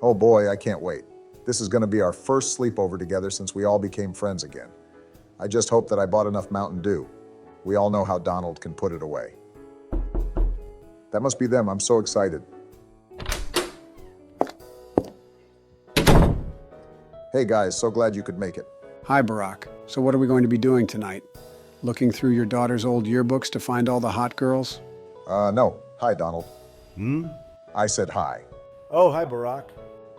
Oh boy, I can't wait. This is going to be our first sleepover together since we all became friends again. I just hope that I bought enough Mountain Dew. We all know how Donald can put it away. That must be them. I'm so excited. Hey guys, so glad you could make it. Hi, Barack. So what are we going to be doing tonight? Looking through your daughter's old yearbooks to find all the hot girls? No. Hi, Donald. I said hi. Oh, hi, Barack.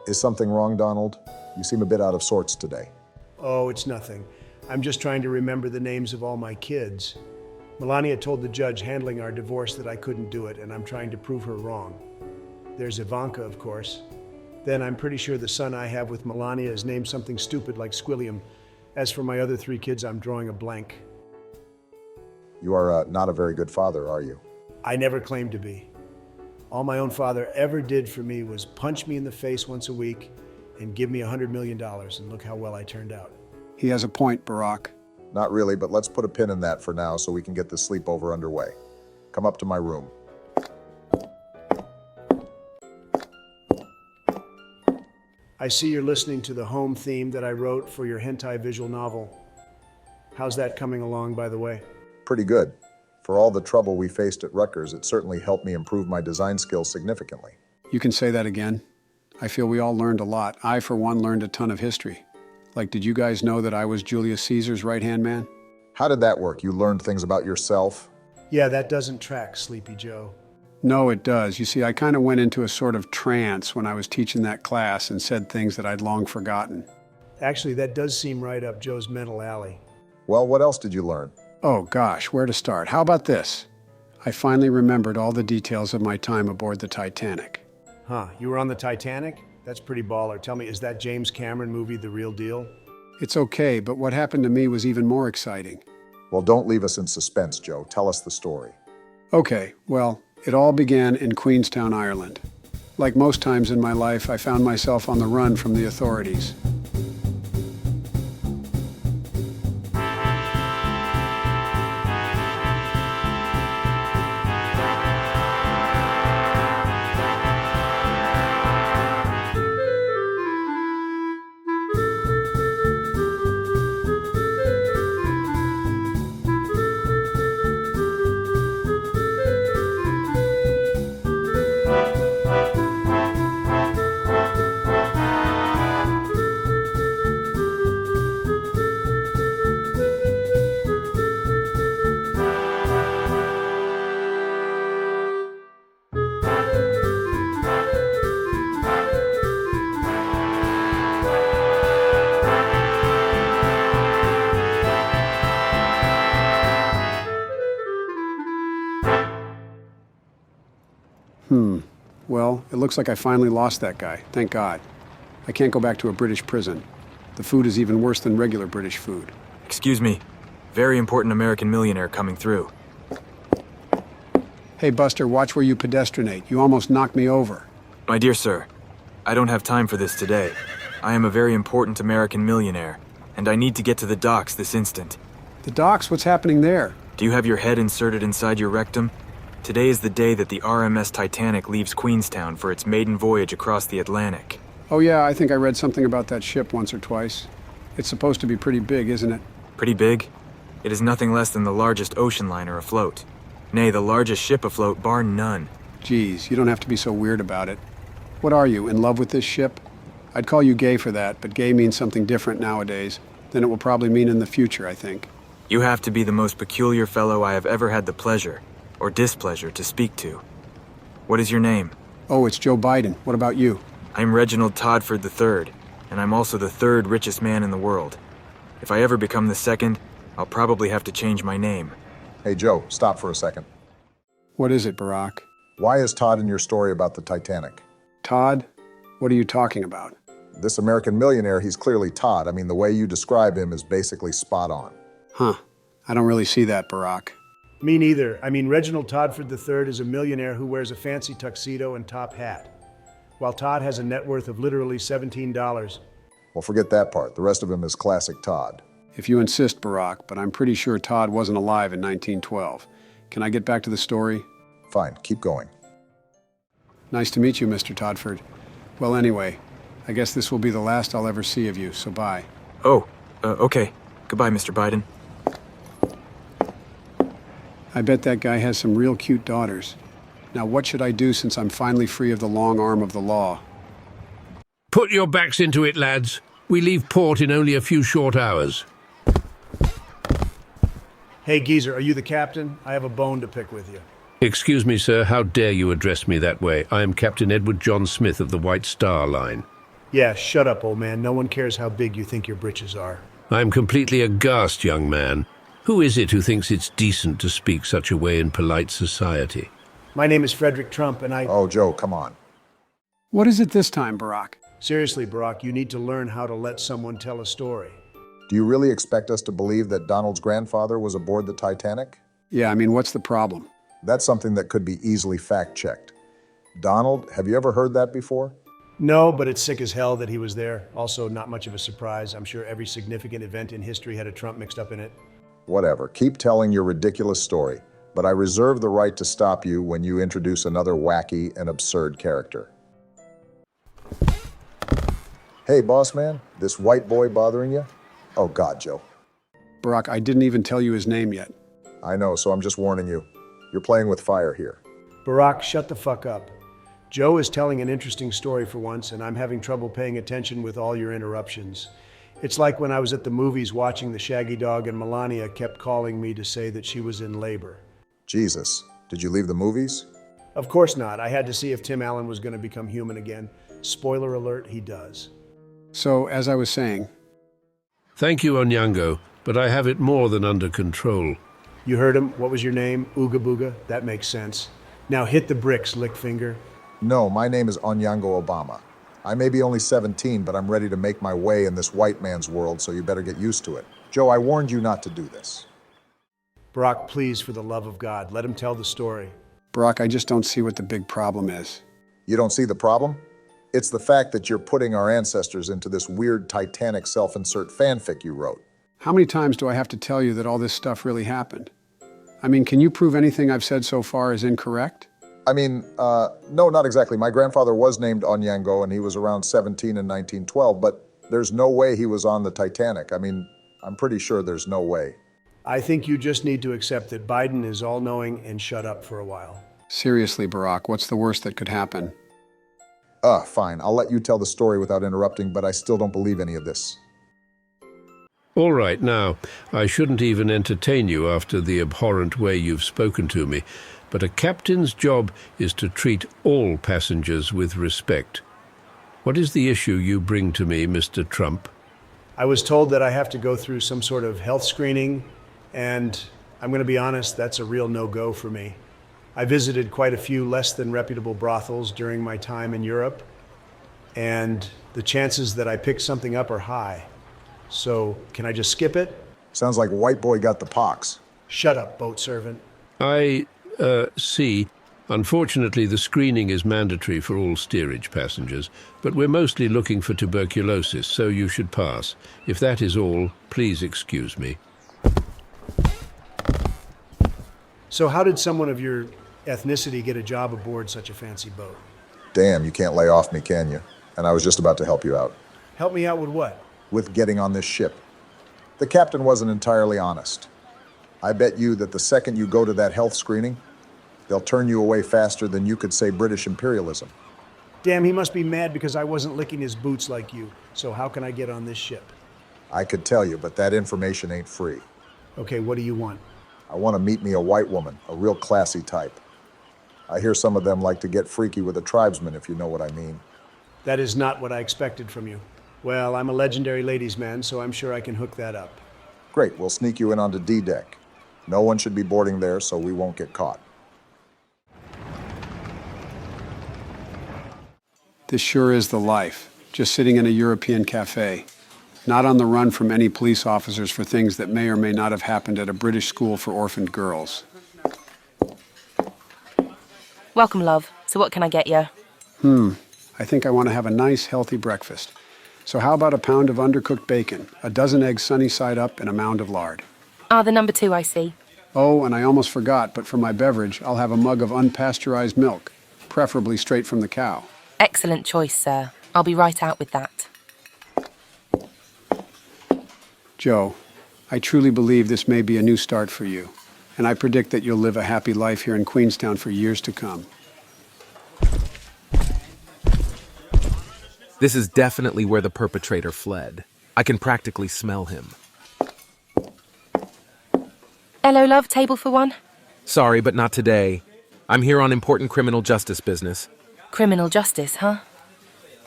Is something wrong, Donald? You seem a bit out of sorts today. Oh, it's nothing. I'm just trying to remember the names of all my kids. Melania told the judge handling our divorce that I couldn't do it, and I'm trying to prove her wrong. There's Ivanka, of course. Then I'm pretty sure the son I have with Melania is named something stupid like Squilliam. As for my other 3 kids, I'm drawing a blank. You are not a very good father, are you? I never claimed to be. All my own father ever did for me was punch me in the face once a week and give me $100 million, and look how well I turned out. He has a point, Barack. Not really, but let's put a pin in that for now so we can get the sleepover underway. Come up to my room. I see you're listening to the home theme that I wrote for your hentai visual novel. How's that coming along, by the way? Pretty good. For all the trouble we faced at Rutgers, it certainly helped me improve my design skills significantly. You can say that again. I feel we all learned a lot. I, for one, learned a ton of history. Like, did you guys know that I was Julius Caesar's right-hand man? How did that work? You learned things about yourself? Yeah, that doesn't track, Sleepy Joe. No, it does. You see, I kind of went into a sort of trance when I was teaching that class and said things that I'd long forgotten. Actually, that does seem right up Joe's mental alley. Well, what else did you learn? Oh gosh, where to start? How about this? I finally remembered all the details of my time aboard the Titanic. Huh, you were on the Titanic? That's pretty baller. Tell me, is that James Cameron movie the real deal? It's okay, but what happened to me was even more exciting. Well, don't leave us in suspense, Joe. Tell us the story. Okay, well, it all began in Queenstown, Ireland. Like most times in my life, I found myself on the run from the authorities. Well, it looks like I finally lost that guy. Thank God. I can't go back to a British prison. The food is even worse than regular British food. Excuse me. Very important American millionaire coming through. Hey, Buster, watch where you pedestrianate. You almost knocked me over. My dear sir, I don't have time for this today. I am a very important American millionaire, and I need to get to the docks this instant. The docks? What's happening there? Do you have your head inserted inside your rectum? Today is the day that the RMS Titanic leaves Queenstown for its maiden voyage across the Atlantic. Oh yeah, I think I read something about that ship once or twice. It's supposed to be pretty big, isn't it? Pretty big? It is nothing less than the largest ocean liner afloat. Nay, the largest ship afloat, bar none. Geez, you don't have to be so weird about it. What are you, in love with this ship? I'd call you gay for that, but gay means something different nowadays than it will probably mean in the future, I think. You have to be the most peculiar fellow I have ever had the pleasure, or displeasure, to speak to. What is your name? Oh, it's Joe Biden. What about you? I'm Reginald Toddford III, and I'm also the 3rd richest man in the world. If I ever become the 2nd, I'll probably have to change my name. Hey, Joe, stop for a second. What is it, Barack? Why is Todd in your story about the Titanic? Todd? What are you talking about? This American millionaire, he's clearly Todd. I mean, the way you describe him is basically spot on. Huh. I don't really see that, Barack. Me neither. I mean, Reginald Toddford III is a millionaire who wears a fancy tuxedo and top hat, while Todd has a net worth of literally $17. Well, forget that part. The rest of him is classic Todd. If you insist, Barack, but I'm pretty sure Todd wasn't alive in 1912. Can I get back to the story? Fine, keep going. Nice to meet you, Mr. Toddford. Well, anyway, I guess this will be the last I'll ever see of you, so bye. Oh, okay. Goodbye, Mr. Biden. I bet that guy has some real cute daughters. Now what should I do since I'm finally free of the long arm of the law? Put your backs into it, lads. We leave port in only a few short hours. Hey, geezer, are you the captain? I have a bone to pick with you. Excuse me, sir, how dare you address me that way? I am Captain Edward John Smith of the White Star Line. Yeah, shut up, old man. No one cares how big you think your britches are. I am completely aghast, young man. Who is it who thinks it's decent to speak such a way in polite society? My name is Frederick Trump, and Oh, Joe, come on. What is it this time, Barack? Seriously, Barack, you need to learn how to let someone tell a story. Do you really expect us to believe that Donald's grandfather was aboard the Titanic? Yeah, I mean, what's the problem? That's something that could be easily fact-checked. Donald, have you ever heard that before? No, but it's sick as hell that he was there. Also, not much of a surprise. I'm sure every significant event in history had a Trump mixed up in it. Whatever. Keep telling your ridiculous story, but I reserve the right to stop you when you introduce another wacky and absurd character. Hey, boss man, this white boy bothering you? Oh, God, Joe. Barack, I didn't even tell you his name yet. I know, so I'm just warning you. You're playing with fire here. Barack, shut the fuck up. Joe is telling an interesting story for once, and I'm having trouble paying attention with all your interruptions. It's like when I was at the movies watching The Shaggy Dog and Melania kept calling me to say that she was in labor. Jesus, did you leave the movies? Of course not. I had to see if Tim Allen was going to become human again. Spoiler alert, he does. So, as I was saying, Thank you, Onyango, but I have it more than under control. You heard him. What was your name? Ooga Booga? That makes sense. Now hit the bricks, Lickfinger. No, my name is Onyango Obama. I may be only 17, but I'm ready to make my way in this white man's world, so you better get used to it. Joe, I warned you not to do this. Barack, please, for the love of God, let him tell the story. Barack, I just don't see what the big problem is. You don't see the problem? It's the fact that you're putting our ancestors into this weird Titanic self-insert fanfic you wrote. How many times do I have to tell you that all this stuff really happened? I mean, can you prove anything I've said so far is incorrect? No, not exactly. My grandfather was named Onyango, and he was around 17 in 1912, but there's no way he was on the Titanic. I'm pretty sure there's no way. I think you just need to accept that Biden is all-knowing and shut up for a while. Seriously, Barack, what's the worst that could happen? Fine. I'll let you tell the story without interrupting, but I still don't believe any of this. All right, now, I shouldn't even entertain you after the abhorrent way you've spoken to me, but a captain's job is to treat all passengers with respect. What is the issue you bring to me, Mr. Trump? I was told that I have to go through some sort of health screening, and I'm going to be honest, that's a real no-go for me. I visited quite a few less than reputable brothels during my time in Europe, and the chances that I pick something up are high. So, can I just skip it? Sounds like white boy got the pox. Shut up, boat servant. I see. Unfortunately, the screening is mandatory for all steerage passengers, but we're mostly looking for tuberculosis, so you should pass. If that is all, please excuse me. So how did someone of your ethnicity get a job aboard such a fancy boat? Damn, you can't lay off me, can you? And I was just about to help you out. Help me out with what? With getting on this ship. The captain wasn't entirely honest. I bet you that the second you go to that health screening, they'll turn you away faster than you could say British imperialism. Damn, he must be mad because I wasn't licking his boots like you. So how can I get on this ship? I could tell you, but that information ain't free. Okay, what do you want? I want to meet me a white woman, a real classy type. I hear some of them like to get freaky with a tribesman, if you know what I mean. That is not what I expected from you. Well, I'm a legendary ladies' man, so I'm sure I can hook that up. Great, we'll sneak you in onto D-deck. No one should be boarding there, so we won't get caught. This sure is the life, just sitting in a European cafe, not on the run from any police officers for things that may or may not have happened at a British school for orphaned girls. Welcome, love. So what can I get you? I think I want to have a nice, healthy breakfast. So how about a pound of undercooked bacon, a dozen eggs sunny side up, and a mound of lard? Ah, the number 2, I see. Oh, and I almost forgot, but for my beverage, I'll have a mug of unpasteurized milk, preferably straight from the cow. Excellent choice, sir. I'll be right out with that. Joe, I truly believe this may be a new start for you, and I predict that you'll live a happy life here in Queenstown for years to come. This is definitely where the perpetrator fled. I can practically smell him. Hello, love. Table for one? Sorry, but not today. I'm here on important criminal justice business. Criminal justice, huh?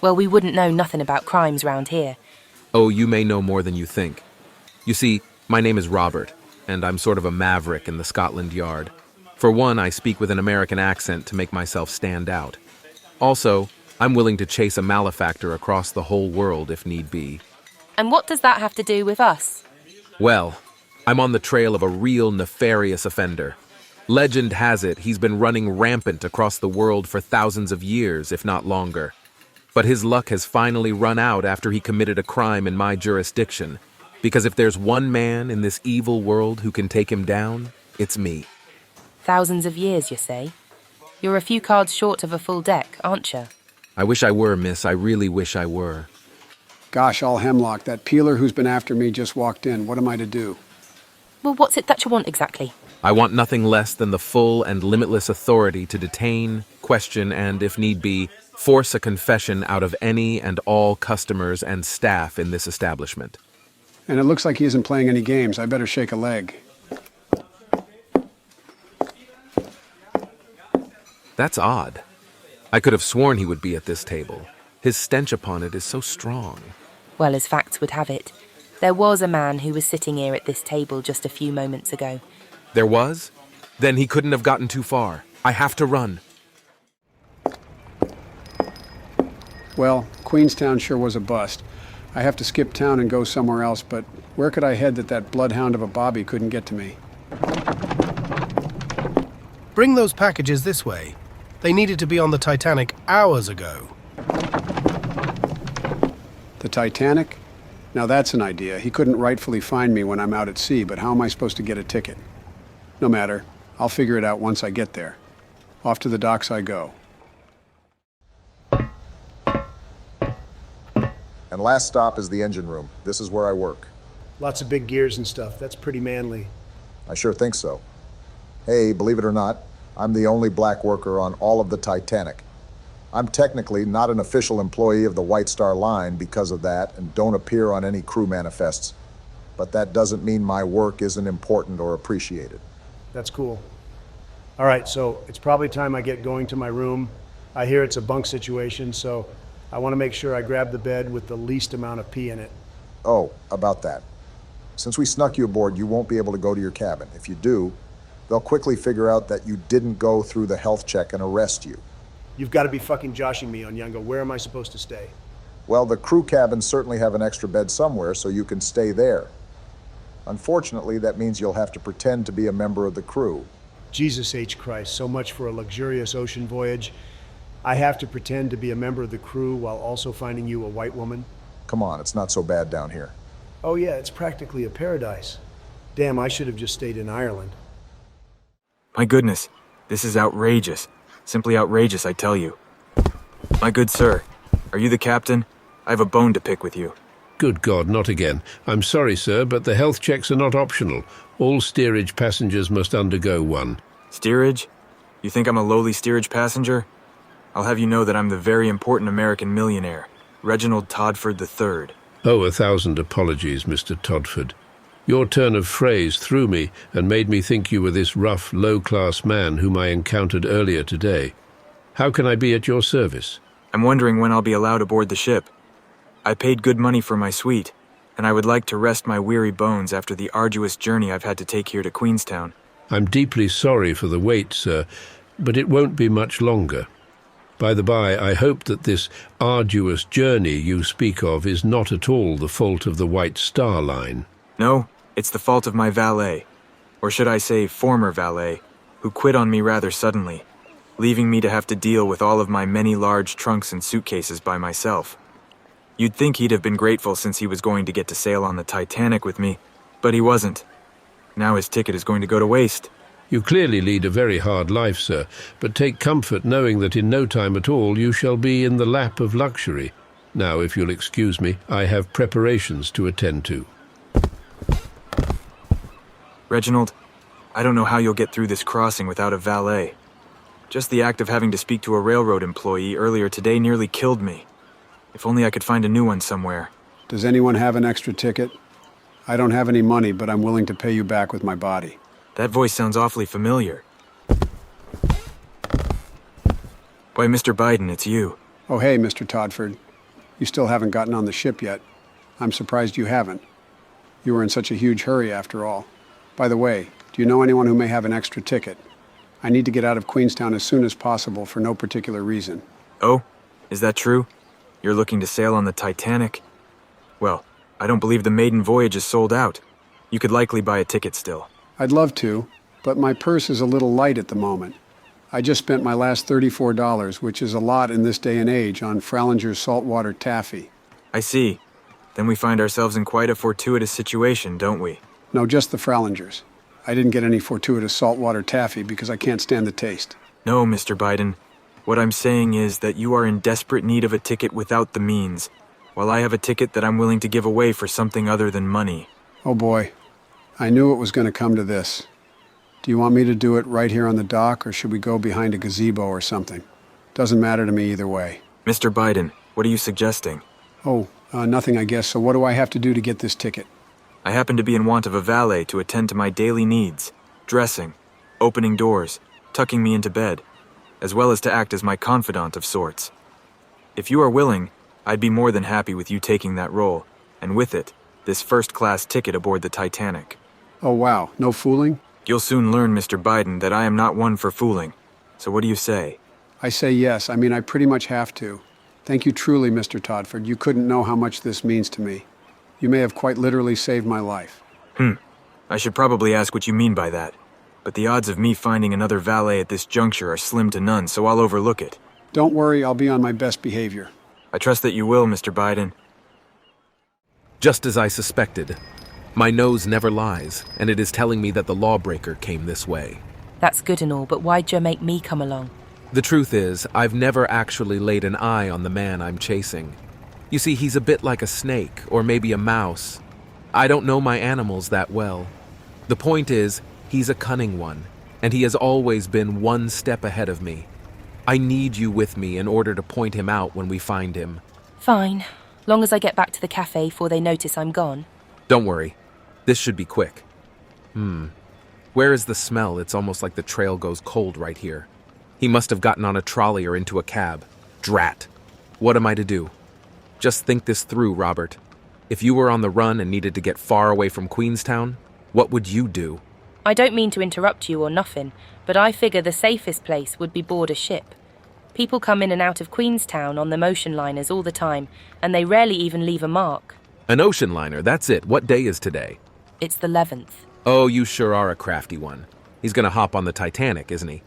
Well, we wouldn't know nothing about crimes round here. Oh, you may know more than you think. You see, my name is Robert, and I'm sort of a maverick in the Scotland Yard. For one, I speak with an American accent to make myself stand out. Also, I'm willing to chase a malefactor across the whole world if need be. And what does that have to do with us? Well, I'm on the trail of a real nefarious offender. Legend has it he's been running rampant across the world for thousands of years, if not longer. But his luck has finally run out after he committed a crime in my jurisdiction. Because if there's one man in this evil world who can take him down, it's me. Thousands of years, you say? You're a few cards short of a full deck, aren't you? I wish I were, miss. I really wish I were. Gosh, all hemlock, that peeler who's been after me just walked in. What am I to do? Well, what's it that you want exactly? I want nothing less than the full and limitless authority to detain, question, and, if need be, force a confession out of any and all customers and staff in this establishment. And it looks like he isn't playing any games. I better shake a leg. That's odd. I could have sworn he would be at this table. His stench upon it is so strong. Well, as facts would have it, there was a man who was sitting here at this table just a few moments ago. There was? Then he couldn't have gotten too far. I have to run. Well, Queenstown sure was a bust. I have to skip town and go somewhere else, but where could I head that bloodhound of a Bobby couldn't get to me? Bring those packages this way. They needed to be on the Titanic hours ago. The Titanic? Now that's an idea. He couldn't rightfully find me when I'm out at sea, but how am I supposed to get a ticket? No matter. I'll figure it out once I get there. Off to the docks I go. And last stop is the engine room. This is where I work. Lots of big gears and stuff. That's pretty manly. I sure think so. Hey, believe it or not, I'm the only black worker on all of the Titanic. I'm technically not an official employee of the White Star Line because of that and don't appear on any crew manifests. But that doesn't mean my work isn't important or appreciated. That's cool. All right, so it's probably time I get going to my room. I hear it's a bunk situation, so I want to make sure I grab the bed with the least amount of pee in it. Oh, about that. Since we snuck you aboard, you won't be able to go to your cabin. If you do, they'll quickly figure out that you didn't go through the health check and arrest you. You've got to be fucking joshing me, Onyango. Where am I supposed to stay? Well, the crew cabins certainly have an extra bed somewhere, so you can stay there. Unfortunately, that means you'll have to pretend to be a member of the crew. Jesus H. Christ, so much for a luxurious ocean voyage. I have to pretend to be a member of the crew while also finding you a white woman? Come on, it's not so bad down here. Oh yeah, it's practically a paradise. Damn, I should have just stayed in Ireland. My goodness, this is outrageous. Simply outrageous, I tell you. My good sir, are you the captain? I have a bone to pick with you. Good God, not again. I'm sorry, sir, but the health checks are not optional. All steerage passengers must undergo one. Steerage? You think I'm a lowly steerage passenger? I'll have you know that I'm the very important American millionaire, Reginald Toddford III. Oh, 1,000 apologies, Mr. Toddford. Your turn of phrase threw me and made me think you were this rough, low-class man whom I encountered earlier today. How can I be at your service? I'm wondering when I'll be allowed aboard the ship. I paid good money for my suite, and I would like to rest my weary bones after the arduous journey I've had to take here to Queenstown. I'm deeply sorry for the wait, sir, but it won't be much longer. By the by, I hope that this arduous journey you speak of is not at all the fault of the White Star Line. No, it's the fault of my valet, or should I say former valet, who quit on me rather suddenly, leaving me to have to deal with all of my many large trunks and suitcases by myself. You'd think he'd have been grateful since he was going to get to sail on the Titanic with me, but he wasn't. Now his ticket is going to go to waste. You clearly lead a very hard life, sir, but take comfort knowing that in no time at all you shall be in the lap of luxury. Now, if you'll excuse me, I have preparations to attend to. Reginald, I don't know how you'll get through this crossing without a valet. Just the act of having to speak to a railroad employee earlier today nearly killed me. If only I could find a new one somewhere. Does anyone have an extra ticket? I don't have any money, but I'm willing to pay you back with my body. That voice sounds awfully familiar. Why, Mr. Biden, it's you. Oh, hey, Mr. Toddford. You still haven't gotten on the ship yet. I'm surprised you haven't. You were in such a huge hurry after all. By the way, do you know anyone who may have an extra ticket? I need to get out of Queenstown as soon as possible for no particular reason. Oh, is that true? You're looking to sail on the Titanic? Well, I don't believe the maiden voyage is sold out. You could likely buy a ticket still. I'd love to, but my purse is a little light at the moment. I just spent my last $34, which is a lot in this day and age, on Frallinger's saltwater taffy. I see. Then we find ourselves in quite a fortuitous situation, don't we? No, just the Frallingers. I didn't get any fortuitous saltwater taffy because I can't stand the taste. No, Mr. Biden. What I'm saying is that you are in desperate need of a ticket without the means, while I have a ticket that I'm willing to give away for something other than money. Oh boy, I knew it was going to come to this. Do you want me to do it right here on the dock, or should we go behind a gazebo or something? Doesn't matter to me either way. Mr. Biden, what are you suggesting? Oh, nothing, I guess. So what do I have to do to get this ticket? I happen to be in want of a valet to attend to my daily needs, dressing, opening doors, tucking me into bed, as well as to act as my confidant of sorts. If you are willing, I'd be more than happy with you taking that role, and with it, this first-class ticket aboard the Titanic. Oh wow, no fooling? You'll soon learn, Mr. Biden, that I am not one for fooling. So what do you say? I say yes. I mean, I pretty much have to. Thank you truly, Mr. Toddford. You couldn't know how much this means to me. You may have quite literally saved my life. I should probably ask what you mean by that. But the odds of me finding another valet at this juncture are slim to none, so I'll overlook it. Don't worry, I'll be on my best behavior. I trust that you will, Mr. Biden. Just as I suspected. My nose never lies, and it is telling me that the Lawbreaker came this way. That's good and all, but why'd you make me come along? The truth is, I've never actually laid an eye on the man I'm chasing. You see, he's a bit like a snake, or maybe a mouse. I don't know my animals that well. The point is, he's a cunning one, and he has always been one step ahead of me. I need you with me in order to point him out when we find him. Fine, long as I get back to the cafe before they notice I'm gone. Don't worry. This should be quick. Where is the smell? It's almost like the trail goes cold right here. He must have gotten on a trolley or into a cab. Drat. What am I to do? Just think this through, Robert. If you were on the run and needed to get far away from Queenstown, what would you do? I don't mean to interrupt you or nothing, but I figure the safest place would be board a ship. People come in and out of Queenstown on the ocean liners all the time, and they rarely even leave a mark. An ocean liner, that's it. What day is today? It's the 11th. Oh, you sure are a crafty one. He's gonna hop on the Titanic, isn't he?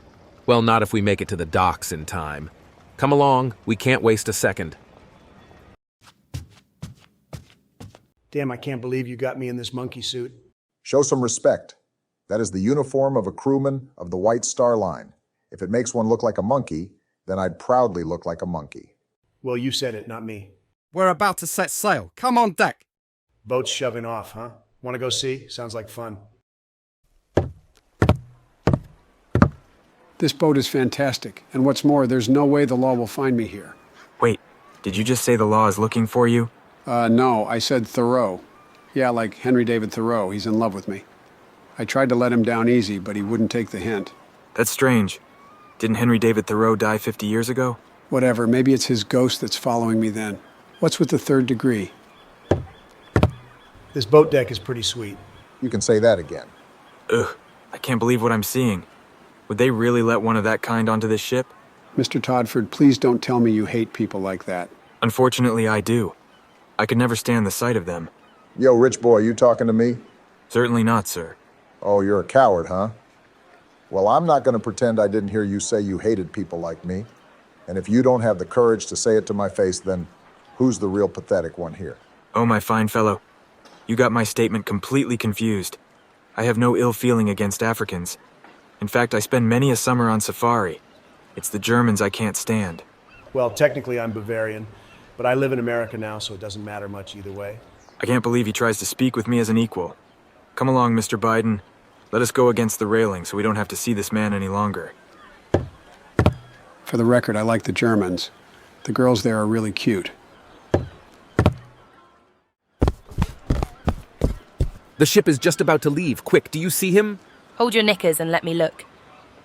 Well, not if we make it to the docks in time. Come along, we can't waste a second. Damn, I can't believe you got me in this monkey suit. Show some respect. That is the uniform of a crewman of the White Star Line. If it makes one look like a monkey, then I'd proudly look like a monkey. Well, you said it, not me. We're about to set sail. Come on deck. Boat's shoving off, huh? Want to go see? Sounds like fun. This boat is fantastic, and what's more, there's no way the law will find me here. Wait, did you just say the law is looking for you? No, I said Thoreau. Yeah, like Henry David Thoreau, he's in love with me. I tried to let him down easy, but he wouldn't take the hint. That's strange. Didn't Henry David Thoreau die 50 years ago? Whatever, maybe it's his ghost that's following me then. What's with the third degree? This boat deck is pretty sweet. You can say that again. Ugh, I can't believe what I'm seeing. Would they really let one of that kind onto this ship? Mr. Toddford, please don't tell me you hate people like that. Unfortunately, I do. I could never stand the sight of them. Yo, rich boy, you talking to me? Certainly not, sir. Oh, you're a coward, huh? Well, I'm not going to pretend I didn't hear you say you hated people like me. And if you don't have the courage to say it to my face, then who's the real pathetic one here? Oh, my fine fellow. You got my statement completely confused. I have no ill feeling against Africans. In fact, I spend many a summer on safari. It's the Germans I can't stand. Well, technically I'm Bavarian. But I live in America now, so it doesn't matter much either way. I can't believe he tries to speak with me as an equal. Come along, Mr. Biden. Let us go against the railing so we don't have to see this man any longer. For the record, I like the Germans. The girls there are really cute. The ship is just about to leave. Quick, do you see him? Hold your knickers and let me look.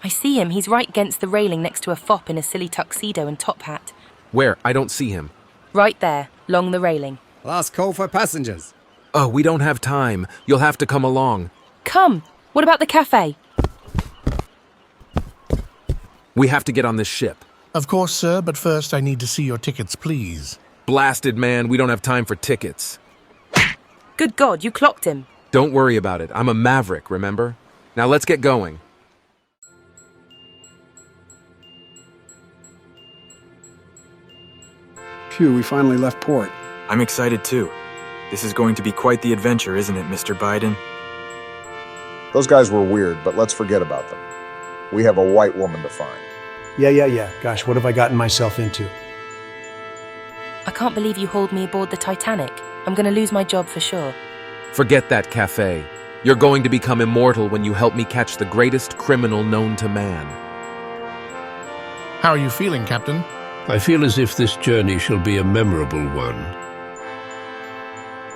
I see him. He's right against the railing next to a fop in a silly tuxedo and top hat. Where? I don't see him. Right there, along the railing. Last call for passengers. Oh, we don't have time. You'll have to come along. Come! What about the cafe? We have to get on this ship. Of course, sir, but first I need to see your tickets, please. Blasted man, we don't have time for tickets. Good God, you clocked him. Don't worry about it. I'm a Maverick, remember? Now let's get going. Phew, we finally left port. I'm excited too. This is going to be quite the adventure, isn't it, Mr. Biden? Those guys were weird, but let's forget about them. We have a white woman to find. Yeah. Gosh, what have I gotten myself into? I can't believe you hauled me aboard the Titanic. I'm going to lose my job for sure. Forget that cafe. You're going to become immortal when you help me catch the greatest criminal known to man. How are you feeling, Captain? I feel as if this journey shall be a memorable one.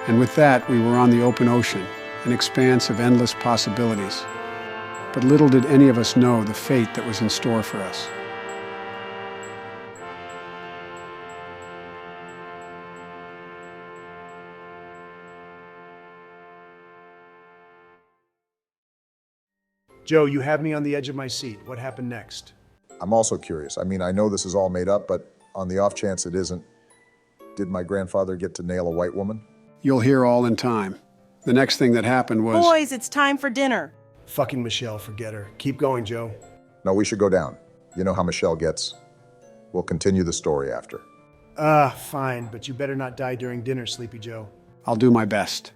And with that, we were on the open ocean, an expanse of endless possibilities. But little did any of us know the fate that was in store for us. Joe, you have me on the edge of my seat. What happened next? I'm also curious. I mean, I know this is all made up, but on the off chance it isn't, did my grandfather get to nail a white woman? You'll hear all in time. The next thing that happened was... Boys, it's time for dinner. Fucking Michelle, forget her. Keep going, Joe. No, we should go down. You know how Michelle gets. We'll continue the story after. Fine, but you better not die during dinner, Sleepy Joe. I'll do my best.